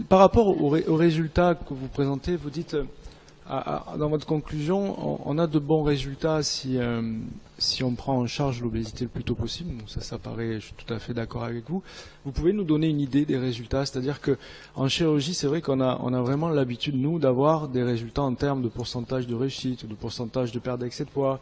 Par rapport aux résultats que vous présentez, vous dites, dans votre conclusion, on a de bons résultats si on prend en charge l'obésité le plus tôt possible. Donc ça paraît, je suis tout à fait d'accord avec vous. Vous pouvez nous donner une idée des résultats? C'est-à-dire que en chirurgie, c'est vrai qu'on a vraiment l'habitude, nous, d'avoir des résultats en termes de pourcentage de réussite, de pourcentage de perte d'excès de poids,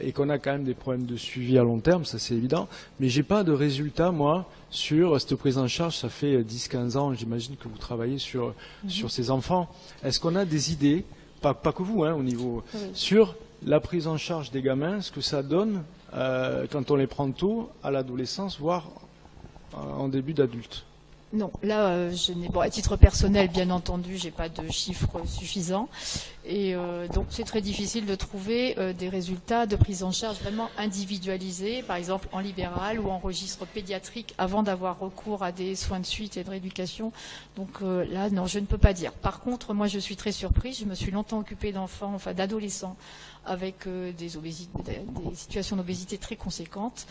et qu'on a quand même des problèmes de suivi à long terme, ça c'est évident. Mais j'ai pas de résultats, moi, sur cette prise en charge. Ça fait 10-15 ans, j'imagine que vous travaillez sur ces enfants. Est-ce qu'on a des idées, pas que vous, au niveau, sur la prise en charge des gamins, ce que ça donne quand on les prend tôt, à l'adolescence, voire en début d'adulte? Non, là, je n'ai, bon, à titre personnel, bien entendu, j'ai pas de chiffres suffisants, et donc c'est très difficile de trouver des résultats de prise en charge vraiment individualisés, par exemple en libéral ou en registre pédiatrique, avant d'avoir recours à des soins de suite et de rééducation. Donc là, non, je ne peux pas dire. Par contre, moi, je suis très surprise. Je me suis longtemps occupée d'enfants, enfin d'adolescents, avec des situations d'obésité très conséquentes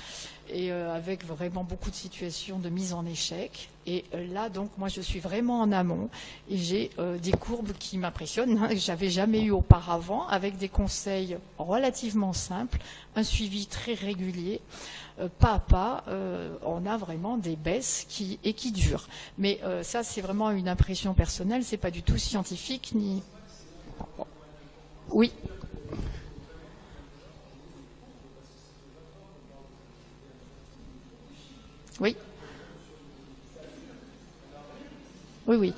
et avec vraiment beaucoup de situations de mise en échec. Et là, donc, moi, je suis vraiment en amont et j'ai des courbes qui m'impressionnent, que j'avais jamais eu auparavant, avec des conseils relativement simples, un suivi très régulier. Pas à pas, on a vraiment des baisses qui durent. Mais ça, c'est vraiment une impression personnelle, c'est pas du tout scientifique ni. Oui. Oui. Oui, oui.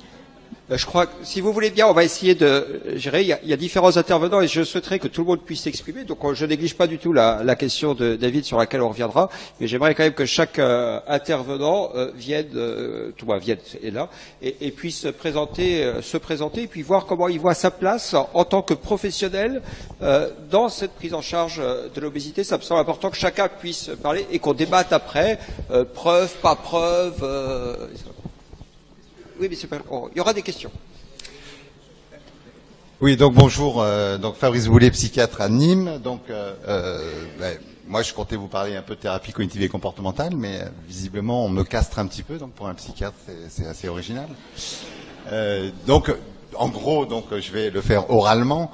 Je crois que, si vous voulez bien, on va essayer de gérer. Il y a différents intervenants et je souhaiterais que tout le monde puisse s'exprimer. Donc, je néglige pas du tout la question de David sur laquelle on reviendra. Mais j'aimerais quand même que chaque intervenant vienne est là et puisse se présenter et puis voir comment il voit sa place en tant que professionnel dans cette prise en charge de l'obésité. Ça me semble important que chacun puisse parler et qu'on débatte après. Preuve, pas preuve. Oui, mais c'est pas. Oh, il y aura des questions. Oui, donc bonjour. Donc Fabrice Boulet, psychiatre à Nîmes. Donc moi, je comptais vous parler un peu de thérapie cognitive et comportementale, mais visiblement, on me castre un petit peu. Donc pour un psychiatre, c'est assez original. Donc, en gros, je vais le faire oralement,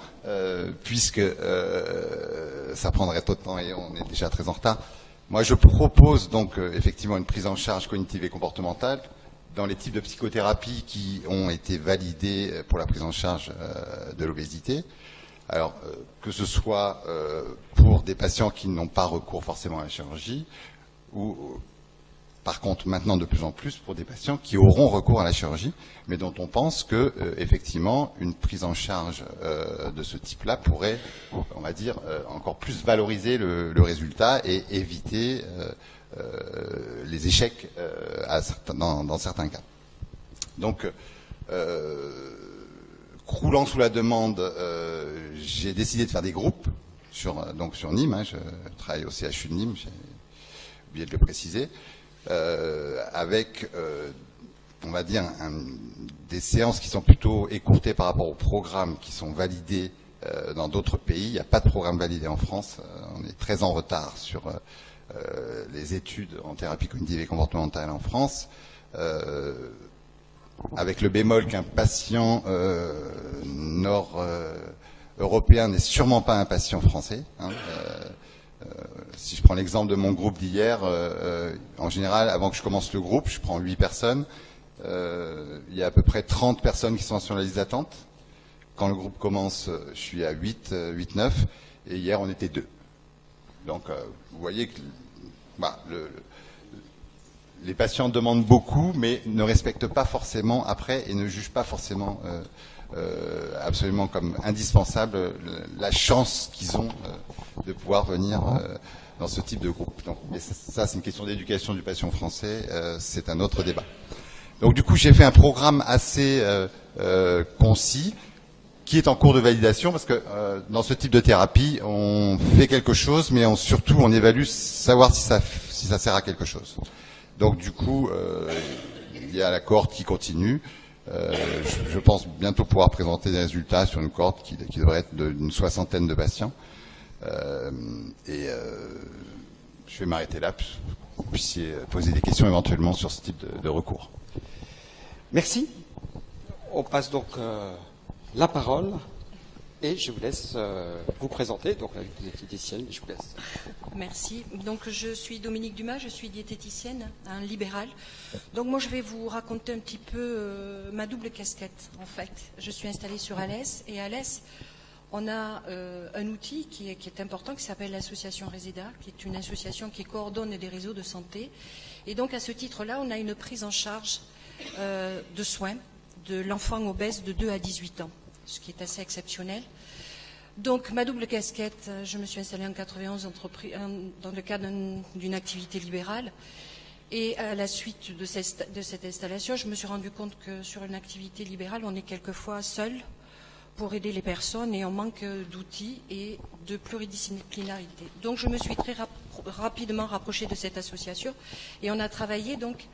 puisque ça prendrait trop de temps et on est déjà très en retard. Moi, je propose donc effectivement une prise en charge cognitive et comportementale dans les types de psychothérapie qui ont été validés pour la prise en charge de l'obésité. Alors, que ce soit pour des patients qui n'ont pas recours forcément à la chirurgie, ou par contre maintenant de plus en plus pour des patients qui auront recours à la chirurgie, mais dont on pense que effectivement une prise en charge de ce type-là pourrait, on va dire, encore plus valoriser le résultat et éviter les échecs dans certains cas. Donc, croulant sous la demande, j'ai décidé de faire des groupes sur Nîmes. Je travaille au CHU de Nîmes, j'ai oublié de le préciser, avec, on va dire, des séances qui sont plutôt écourtées par rapport aux programmes qui sont validés dans d'autres pays. Il n'y a pas de programme validé en France. On est très en retard sur les études en thérapie cognitive et comportementale en France, avec le bémol qu'un patient nord-européen n'est sûrement pas un patient français. Si je prends l'exemple de mon groupe d'hier, en général, avant que je commence le groupe, je prends 8 personnes, il y a à peu près 30 personnes qui sont sur la liste d'attente. Quand le groupe commence, je suis à 8-9, et hier on était 2. Donc, vous voyez que les patients demandent beaucoup, mais ne respectent pas forcément après et ne jugent pas forcément absolument comme indispensable la chance qu'ils ont de pouvoir venir dans ce type de groupe. Donc, mais ça, c'est une question d'éducation du patient français, c'est un autre débat. Donc, du coup, j'ai fait un programme assez concis, qui est en cours de validation, parce que dans ce type de thérapie, on fait quelque chose, mais surtout on évalue savoir si ça sert à quelque chose. Donc du coup, il y a la cohorte qui continue. Je pense bientôt pouvoir présenter des résultats sur une cohorte qui devrait être d'une 60aine de patients. Je vais m'arrêter là, pour que vous puissiez poser des questions éventuellement sur ce type de recours. Merci. On passe donc la parole et je vous laisse vous présenter. Donc la diététicienne, je vous laisse. Merci. Donc je suis Dominique Dumas, je suis diététicienne, un libéral. Donc moi je vais vous raconter un petit peu ma double casquette en fait. Je suis installée sur Alès et à Alès on a un outil qui est important qui s'appelle l'association Reseda, qui est une association qui coordonne des réseaux de santé. Et donc à ce titre-là, on a une prise en charge de soins de l'enfant obèse de 2 à 18 ans, ce qui est assez exceptionnel. Donc ma double casquette, je me suis installée en 91 dans le cadre d'une activité libérale. Et à la suite de cette installation, je me suis rendu compte que sur une activité libérale, on est quelquefois seul pour aider les personnes et on manque d'outils et de pluridisciplinarité. Donc je me suis très rapidement rapprochée de cette association et on a travaillé donc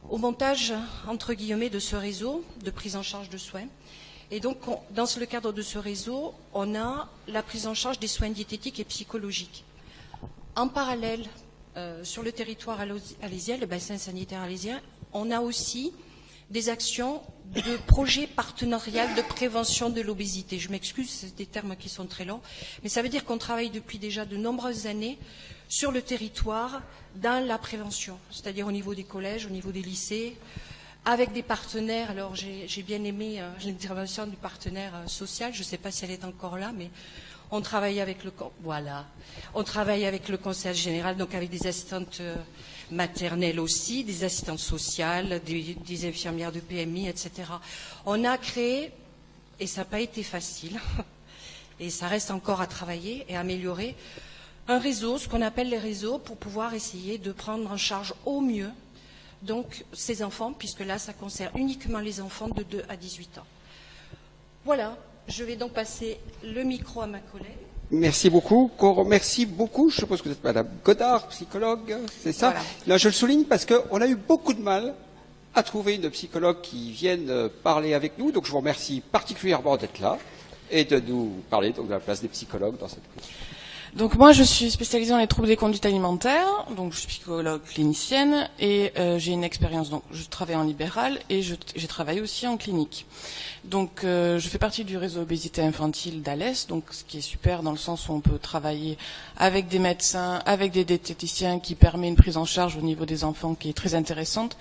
au montage, entre guillemets, de ce réseau de prise en charge de soins. Et donc, dans le cadre de ce réseau, on a la prise en charge des soins diététiques et psychologiques. En parallèle, sur le territoire alésien, le bassin sanitaire alésien, on a aussi des actions de projets partenarial de prévention de l'obésité. Je m'excuse, c'est des termes qui sont très longs, mais ça veut dire qu'on travaille depuis déjà de nombreuses années sur le territoire dans la prévention, c'est-à-dire au niveau des collèges, au niveau des lycées, avec des partenaires. Alors j'ai bien aimé l'intervention du partenaire social, je ne sais pas si elle est encore là, mais on travaille avec on travaille avec le conseil général, donc avec des assistantes maternelles aussi, des assistantes sociales, des infirmières de PMI, etc. On a créé, et ça n'a pas été facile, et ça reste encore à travailler et à améliorer, un réseau, ce qu'on appelle les réseaux, pour pouvoir essayer de prendre en charge au mieux donc ces enfants, puisque là ça concerne uniquement les enfants de 2 à 18 ans. Voilà, je vais donc passer le micro à ma collègue. Merci beaucoup. Qu'on remercie beaucoup. Je suppose que vous êtes Madame Godard, psychologue, c'est ça? Voilà. Là, je le souligne parce qu'on a eu beaucoup de mal à trouver une psychologue qui vienne parler avec nous. Donc, je vous remercie particulièrement d'être là et de nous parler donc, de la place des psychologues dans cette question. Donc moi je suis spécialisée dans les troubles des conduites alimentaires, donc je suis psychologue clinicienne et j'ai une expérience, donc je travaille en libéral et j'ai travaillé aussi en clinique. Donc je fais partie du réseau obésité infantile d'Alès, donc ce qui est super dans le sens où on peut travailler avec des médecins, avec des diététiciens qui permet une prise en charge au niveau des enfants qui est très intéressante.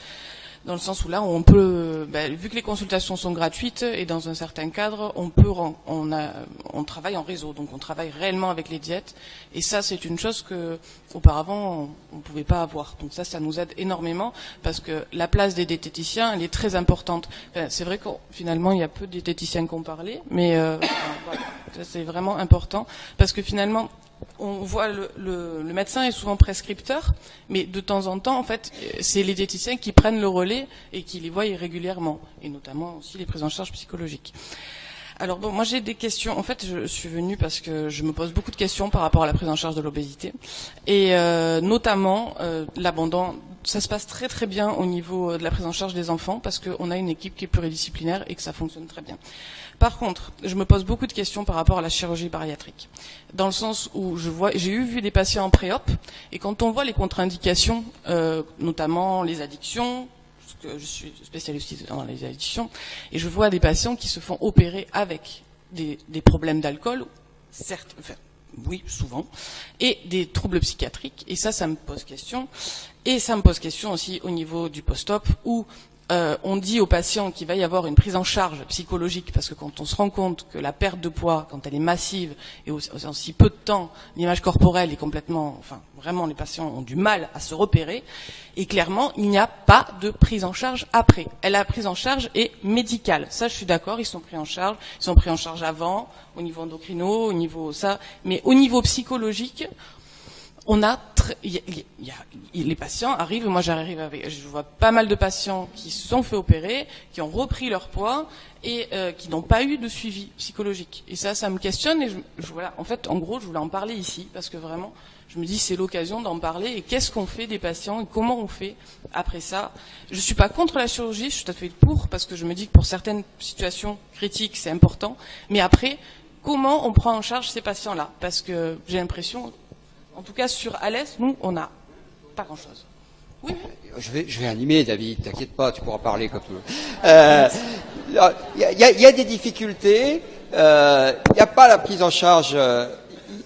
Dans le sens où là, on peut, vu que les consultations sont gratuites et dans un certain cadre, on travaille en réseau, donc on travaille réellement avec les diètes. Et ça, c'est une chose que auparavant on pouvait pas avoir. Donc ça nous aide énormément parce que la place des diététiciens, elle est très importante. Enfin, c'est vrai que finalement, il y a peu de diététiciens qui ont parlé, mais voilà, ça c'est vraiment important parce que finalement, on voit le médecin est souvent prescripteur, mais de temps en temps, en fait, c'est les diététiciens qui prennent le relais et qui les voient régulièrement, et notamment aussi les prises en charge psychologiques. Alors bon, moi j'ai des questions. En fait, je suis venue parce que je me pose beaucoup de questions par rapport à la prise en charge de l'obésité, et notamment l'abandon. Ça se passe très très bien au niveau de la prise en charge des enfants parce qu'on a une équipe qui est pluridisciplinaire et que ça fonctionne très bien. Par contre, je me pose beaucoup de questions par rapport à la chirurgie bariatrique, dans le sens où j'ai vu des patients en pré-op, et quand on voit les contre-indications, notamment les addictions, parce que je suis spécialiste dans les addictions, et je vois des patients qui se font opérer avec des problèmes d'alcool, certes, enfin, oui, souvent, et des troubles psychiatriques, et ça me pose question. Et ça me pose question aussi au niveau du post-op, où on dit aux patients qu'il va y avoir une prise en charge psychologique, parce que quand on se rend compte que la perte de poids, quand elle est massive, et en si peu de temps, l'image corporelle est complètement, enfin, vraiment, les patients ont du mal à se repérer, et clairement, il n'y a pas de prise en charge après. La prise en charge est médicale. Ça, je suis d'accord, ils sont pris en charge avant, au niveau endocrino, au niveau ça, mais au niveau psychologique, on a les patients arrivent, moi je vois pas mal de patients qui se sont fait opérer, qui ont repris leur poids et qui n'ont pas eu de suivi psychologique. Et ça me questionne et voilà, en fait, en gros, je voulais en parler ici parce que vraiment, je me dis c'est l'occasion d'en parler et qu'est-ce qu'on fait des patients et comment on fait après ça. Je suis pas contre la chirurgie, je suis tout à fait pour parce que je me dis que pour certaines situations critiques, c'est important. Mais après, comment on prend en charge ces patients-là? Parce que j'ai l'impression, en tout cas sur Alès, nous, on n'a pas grand-chose. Oui. Je vais animer, David, t'inquiète pas, tu pourras parler comme tu veux. Il y a des difficultés, il n'y a pas la prise en charge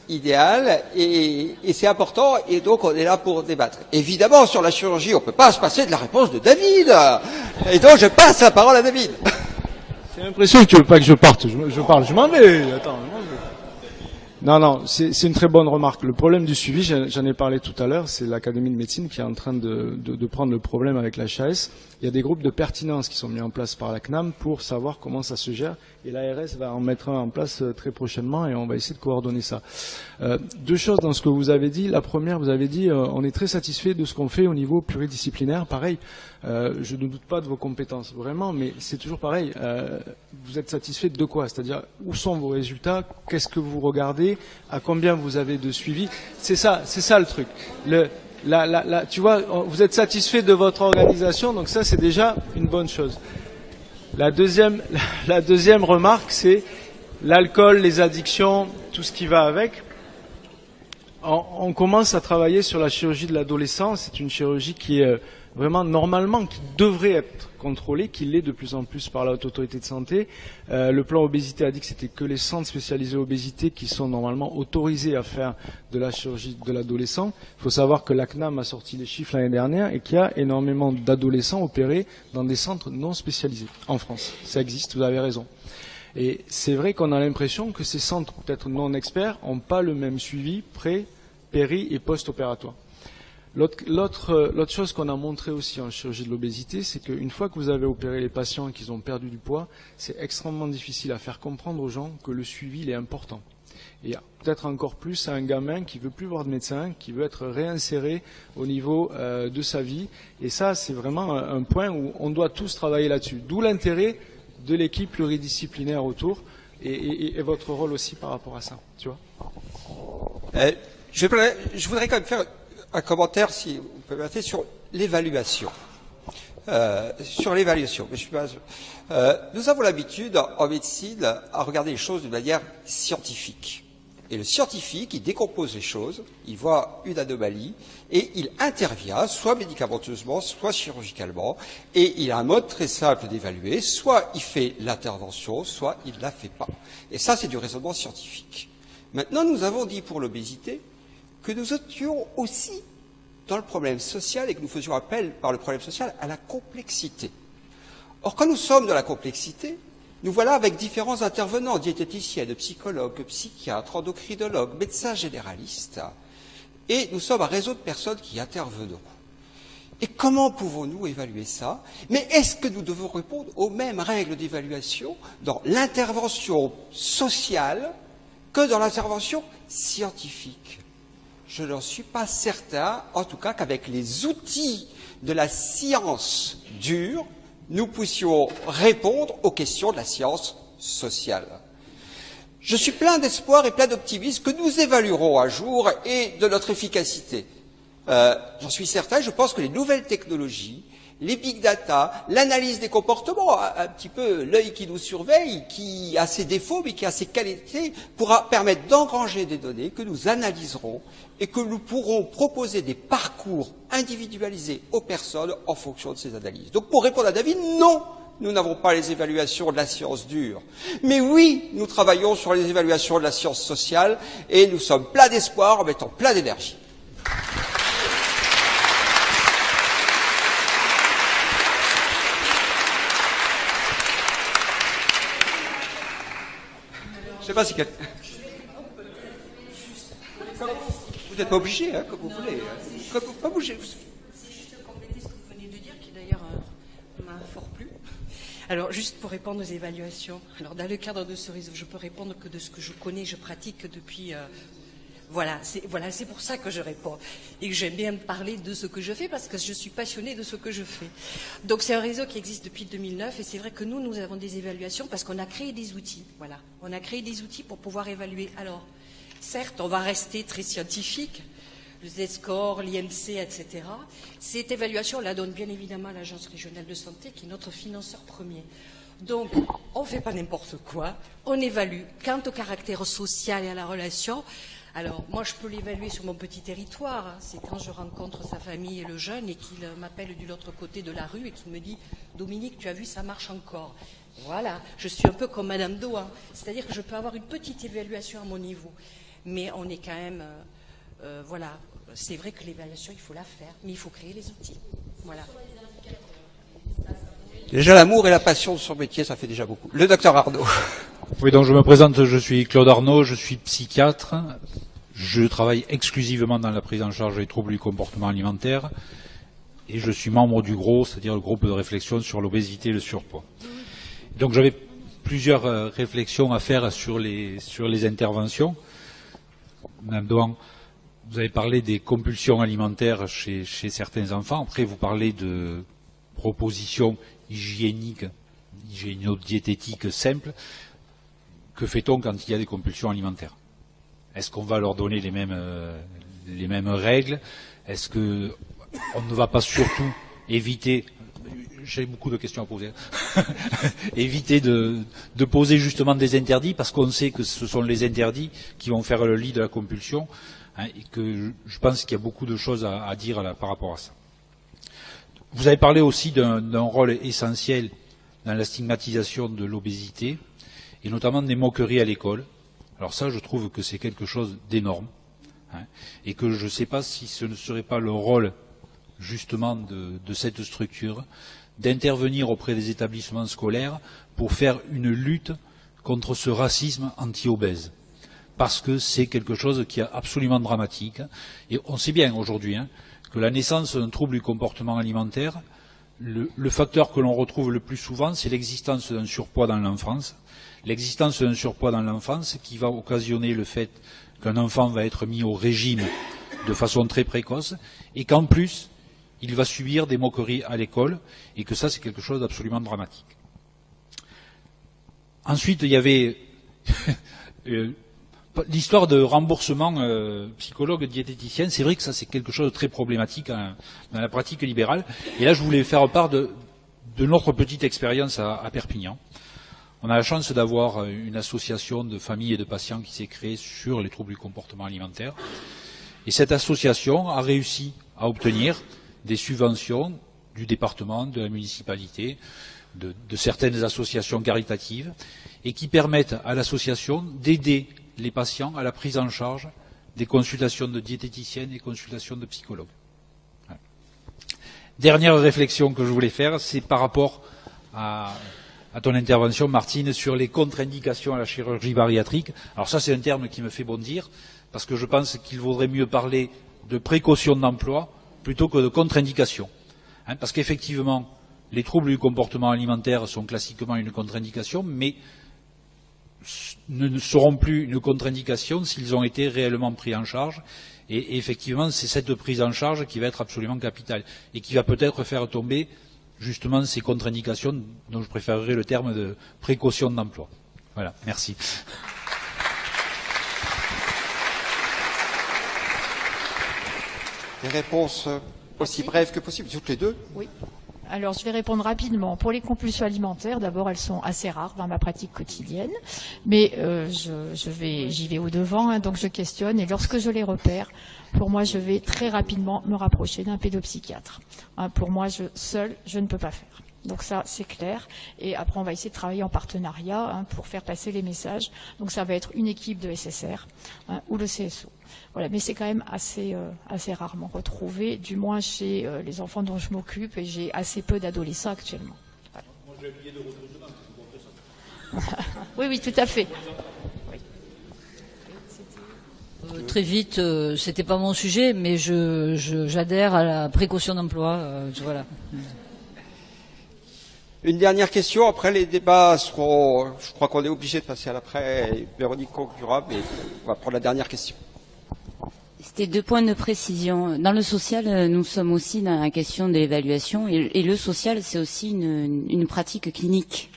idéale, et c'est important, et donc on est là pour débattre. Évidemment, sur la chirurgie, on peut pas se passer de la réponse de David, et donc je passe la parole à David. J'ai l'impression que tu veux pas que je parte. Je parle, je m'en vais. Attends, je m'en vais. Non, c'est une très bonne remarque. Le problème du suivi, j'en ai parlé tout à l'heure, c'est l'Académie de médecine qui est en train de prendre le problème avec l'HAS. Il y a des groupes de pertinence qui sont mis en place par la CNAM pour savoir comment ça se gère. Et l'ARS va en mettre un en place très prochainement et on va essayer de coordonner ça. Deux choses dans ce que vous avez dit. La première, vous avez dit, on est très satisfait de ce qu'on fait au niveau pluridisciplinaire. Pareil, je ne doute pas de vos compétences, vraiment, mais c'est toujours pareil. Vous êtes satisfait de quoi? C'est-à-dire, où sont vos résultats? Qu'est-ce que vous regardez? À combien vous avez de suivi? C'est ça le truc. Tu vois, vous êtes satisfait de votre organisation, donc ça c'est déjà une bonne chose. La deuxième remarque, c'est l'alcool, les addictions, tout ce qui va avec. On commence à travailler sur la chirurgie de l'adolescent. C'est une chirurgie qui est vraiment normalement, qui devrait être contrôlée, qui l'est de plus en plus par la Haute Autorité de Santé. Le plan obésité a dit que c'était que les centres spécialisés obésité qui sont normalement autorisés à faire de la chirurgie de l'adolescent. Il faut savoir que la CNAM a sorti les chiffres l'année dernière et qu'il y a énormément d'adolescents opérés dans des centres non spécialisés en France. Ça existe, vous avez raison. Et c'est vrai qu'on a l'impression que ces centres, peut-être non experts, n'ont pas le même suivi pré, péri et post-opératoire. L'autre chose qu'on a montré aussi en chirurgie de l'obésité, c'est qu'une fois que vous avez opéré les patients et qu'ils ont perdu du poids, c'est extrêmement difficile à faire comprendre aux gens que le suivi il est important. Et peut-être encore plus à un gamin qui veut plus voir de médecin, qui veut être réinséré au niveau de sa vie. Et ça, c'est vraiment un point où on doit tous travailler là-dessus. D'où l'intérêt de l'équipe pluridisciplinaire autour et votre rôle aussi par rapport à ça. Tu vois. Je voudrais quand même faire un commentaire, si vous permettez, sur l'évaluation. Nous avons l'habitude en médecine à regarder les choses de manière scientifique. Et le scientifique, il décompose les choses, il voit une anomalie et il intervient, soit médicamenteusement, soit chirurgicalement, et il a un mode très simple d'évaluer, soit il fait l'intervention, soit il ne la fait pas. Et ça, c'est du raisonnement scientifique. Maintenant, nous avons dit pour l'obésité que nous étions aussi dans le problème social et que nous faisions appel par le problème social à la complexité. Or, quand nous sommes dans la complexité, nous voilà avec différents intervenants, diététiciennes, psychologues, psychiatres, endocrinologues, médecins généralistes, et nous sommes un réseau de personnes qui intervenons. Et comment pouvons-nous évaluer ça? Mais est-ce que nous devons répondre aux mêmes règles d'évaluation dans l'intervention sociale que dans l'intervention scientifique? Je n'en suis pas certain, en tout cas qu'avec les outils de la science dure, nous puissions répondre aux questions de la science sociale. Je suis plein d'espoir et plein d'optimisme que nous évaluerons un jour et de notre efficacité. J'en suis certain, je pense que les nouvelles technologies, les big data, l'analyse des comportements, un petit peu l'œil qui nous surveille, qui a ses défauts mais qui a ses qualités, pourra permettre d'engranger des données que nous analyserons et que nous pourrons proposer des parcours individualisés aux personnes en fonction de ces analyses. Donc pour répondre à David, non, nous n'avons pas les évaluations de la science dure. Mais oui, nous travaillons sur les évaluations de la science sociale et nous sommes pleins d'espoir en mettant plein d'énergie. Je ne sais pas si quelqu'un... Vous n'êtes pas obligé, hein, comme vous voulez. Comme vous, pas obligé. C'est juste compléter ce que vous venez de dire, qui d'ailleurs m'a fort plu. Alors, juste pour répondre aux évaluations. Alors, dans le cadre de ce réseau, je peux répondre que de ce que je connais, je pratique depuis... Voilà, c'est pour ça que je réponds. Et que j'aime bien parler de ce que je fais, parce que je suis passionnée de ce que je fais. Donc, c'est un réseau qui existe depuis 2009, et c'est vrai que nous avons des évaluations, parce qu'on a créé des outils. Voilà, on a créé des outils pour pouvoir évaluer. Alors, certes, on va rester très scientifique, le Z-score, l'IMC, etc. Cette évaluation, on la donne bien évidemment à l'Agence régionale de santé, qui est notre financeur premier. Donc, on ne fait pas n'importe quoi, on évalue quant au caractère social et à la relation. Alors, moi, je peux l'évaluer sur mon petit territoire. Hein. C'est quand je rencontre sa famille et le jeune et qu'il m'appelle de l'autre côté de la rue et qu'il me dit « Dominique, tu as vu, ça marche encore ». Voilà, je suis un peu comme Madame Do. Hein. C'est-à-dire que je peux avoir une petite évaluation à mon niveau. Mais on est quand même... voilà, c'est vrai que l'évaluation, il faut la faire, mais il faut créer les outils. Voilà. Déjà, l'amour et la passion de son métier, ça fait déjà beaucoup. Le docteur Arnaud. Oui, donc je me présente, je suis Claude Arnaud, je suis psychiatre. Je travaille exclusivement dans la prise en charge des troubles du comportement alimentaire. Et je suis membre du GROS, c'est-à-dire le groupe de réflexion sur l'obésité et le surpoids. Donc j'avais plusieurs réflexions à faire sur les interventions. Madame Dohan, vous avez parlé des compulsions alimentaires chez certains enfants. Après, vous parlez de propositions hygiéniques, hygiéno-diététiques simples. Que fait-on quand il y a des compulsions alimentaires? Est-ce qu'on va leur donner les mêmes règles? Est-ce que on ne va pas surtout éviter, j'ai beaucoup de questions à poser, éviter de poser justement des interdits, parce qu'on sait que ce sont les interdits qui vont faire le lit de la compulsion, hein, et que je pense qu'il y a beaucoup de choses à dire là, par rapport à ça. Vous avez parlé aussi d'un rôle essentiel dans la stigmatisation de l'obésité, et notamment des moqueries à l'école. Alors ça, je trouve que c'est quelque chose d'énorme, hein, et que je ne sais pas si ce ne serait pas le rôle justement de cette structure, d'intervenir auprès des établissements scolaires pour faire une lutte contre ce racisme anti-obèse. Parce que c'est quelque chose qui est absolument dramatique. Et on sait bien aujourd'hui, hein, que la naissance d'un trouble du comportement alimentaire, le facteur que l'on retrouve le plus souvent, c'est l'existence d'un surpoids dans l'enfance. L'existence d'un surpoids dans l'enfance qui va occasionner le fait qu'un enfant va être mis au régime de façon très précoce et qu'en plus, il va subir des moqueries à l'école et que ça, c'est quelque chose d'absolument dramatique. Ensuite, il y avait l'histoire de remboursement psychologue, diététicien. C'est vrai que ça, c'est quelque chose de très problématique dans la pratique libérale. Et là, je voulais faire part de notre petite expérience à Perpignan. On a la chance d'avoir une association de familles et de patients qui s'est créée sur les troubles du comportement alimentaire. Et cette association a réussi à obtenir des subventions du département, de la municipalité, de certaines associations caritatives, et qui permettent à l'association d'aider les patients à la prise en charge des consultations de diététiciennes et consultations de psychologues. Voilà. Dernière réflexion que je voulais faire, c'est par rapport à ton intervention, Martine, sur les contre-indications à la chirurgie bariatrique. Alors ça, c'est un terme qui me fait bondir, parce que je pense qu'il vaudrait mieux parler de précaution d'emploi plutôt que de contre-indication. Hein, parce qu'effectivement, les troubles du comportement alimentaire sont classiquement une contre-indication, mais ne seront plus une contre-indication s'ils ont été réellement pris en charge. Et effectivement, c'est cette prise en charge qui va être absolument capitale et qui va peut-être faire tomber justement ces contre-indications dont je préférerais le terme de précaution d'emploi. Voilà, merci. Des réponses aussi brèves que possible, toutes les deux? Oui. Alors, je vais répondre rapidement. Pour les compulsions alimentaires, d'abord, elles sont assez rares dans ma pratique quotidienne, mais j'y vais au-devant, hein, donc je questionne, et lorsque je les repère, pour moi, je vais très rapidement me rapprocher d'un pédopsychiatre. Hein, pour moi, seul, je ne peux pas faire. Donc ça, c'est clair. Et après, on va essayer de travailler en partenariat, hein, pour faire passer les messages. Donc ça va être une équipe de SSR, hein, ou le CSO. Voilà, mais c'est quand même assez rarement retrouvé, du moins chez les enfants dont je m'occupe, et j'ai assez peu d'adolescents actuellement. Voilà. Moi, j'ai oublié de recrutement. Oui, tout à fait. Oui. Très vite, c'était pas mon sujet, mais j'adhère à la précaution d'emploi. Voilà. Une dernière question, après les débats seront, je crois qu'on est obligé de passer à l'après, Véronique conclura, mais on va prendre la dernière question. C'était 2 points de précision. Dans le social, nous sommes aussi dans la question de l'évaluation, et le social, c'est aussi une pratique clinique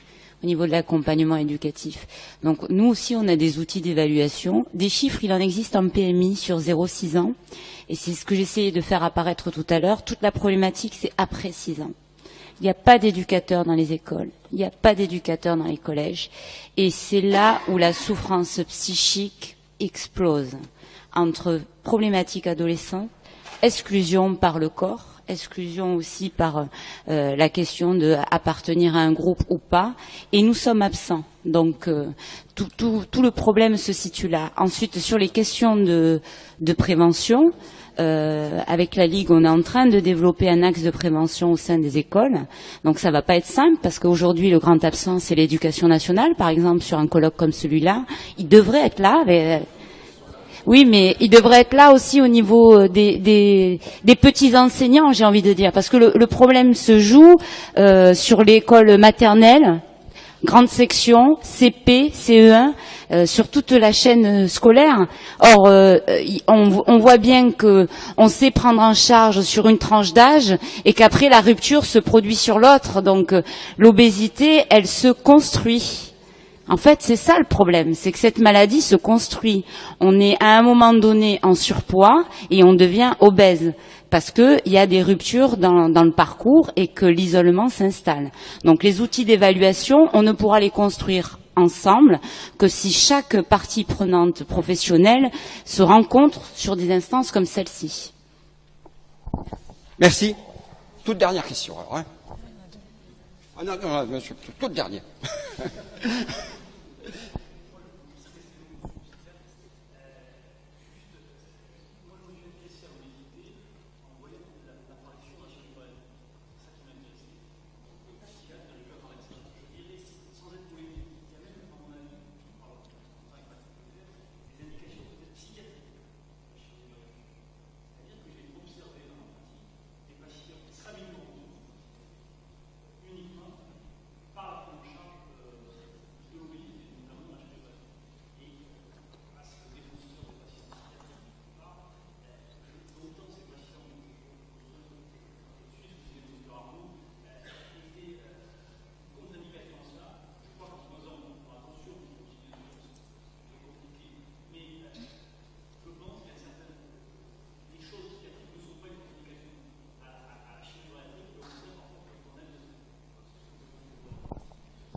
au niveau de l'accompagnement éducatif. Donc nous aussi, on a des outils d'évaluation. Des chiffres, il en existe en PMI sur 0-6 ans, et c'est ce que j'essayais de faire apparaître tout à l'heure. Toute la problématique, c'est après 6 ans. Il n'y a pas d'éducateurs dans les écoles, il n'y a pas d'éducateurs dans les collèges, et c'est là où la souffrance psychique explose. entre problématiques adolescentes, exclusion par le corps, exclusion aussi par la question de appartenir à un groupe ou pas, et nous sommes absents. Donc tout le problème se situe là. Ensuite, sur les questions de prévention, avec la Ligue, on est en train de développer un axe de prévention au sein des écoles. Donc ça va pas être simple, parce qu'aujourd'hui le grand absent c'est l'éducation nationale, par exemple sur un colloque comme celui-là. Il devrait être là, mais oui, mais il devrait être là aussi au niveau des petits enseignants, j'ai envie de dire, parce que le problème se joue sur l'école maternelle, grande section, CP, CE1, sur toute la chaîne scolaire. Or, on voit bien que on sait prendre en charge sur une tranche d'âge et qu'après la rupture se produit sur l'autre. Donc, l'obésité, elle se construit. En fait, c'est ça le problème, c'est que cette maladie se construit. On est à un moment donné en surpoids et on devient obèse parce qu'il y a des ruptures dans le parcours et que l'isolement s'installe. Donc les outils d'évaluation, on ne pourra les construire ensemble que si chaque partie prenante professionnelle se rencontre sur des instances comme celle-ci. Merci. Toute dernière question, alors. Hein. Ah non, monsieur, toute dernière.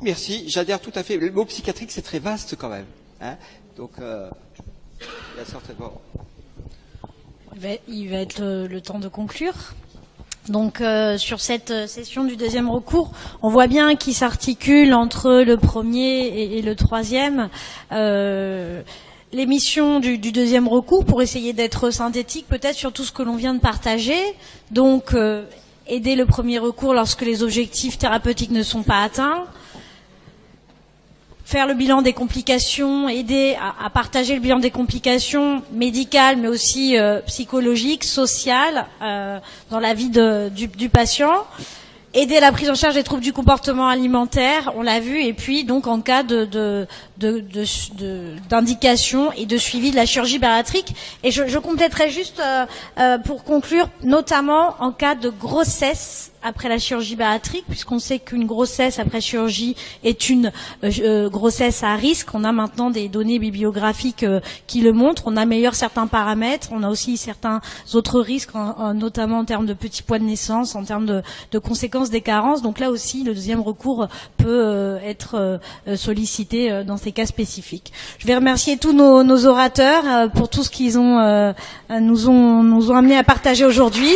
Merci, j'adhère tout à fait. Le mot psychiatrique, c'est très vaste quand même. Hein, donc, il y a certainement... Il va être le temps de conclure. Donc, sur cette session du deuxième recours, on voit bien qu'il s'articule entre le premier et le troisième. Les missions du deuxième recours, pour essayer d'être synthétique peut-être sur tout ce que l'on vient de partager. Donc, aider le premier recours lorsque les objectifs thérapeutiques ne sont pas atteints. Faire le bilan des complications, aider à partager le bilan des complications médicales, mais aussi psychologiques, sociales, dans la vie du patient. Aider à la prise en charge des troubles du comportement alimentaire, on l'a vu, et puis donc en cas d'indication et de suivi de la chirurgie bariatrique. Et je compléterai juste pour conclure, notamment en cas de grossesse après la chirurgie bariatrique, puisqu'on sait qu'une grossesse après chirurgie est une grossesse à risque. On a maintenant des données bibliographiques qui le montrent. On améliore certains paramètres. On a aussi certains autres risques, notamment en termes de petits poids de naissance, en termes de conséquences des carences. Donc là aussi, le deuxième recours peut être sollicité dans ces cas spécifiques. Je vais remercier tous nos orateurs pour tout ce qu'ils nous ont amené à partager aujourd'hui.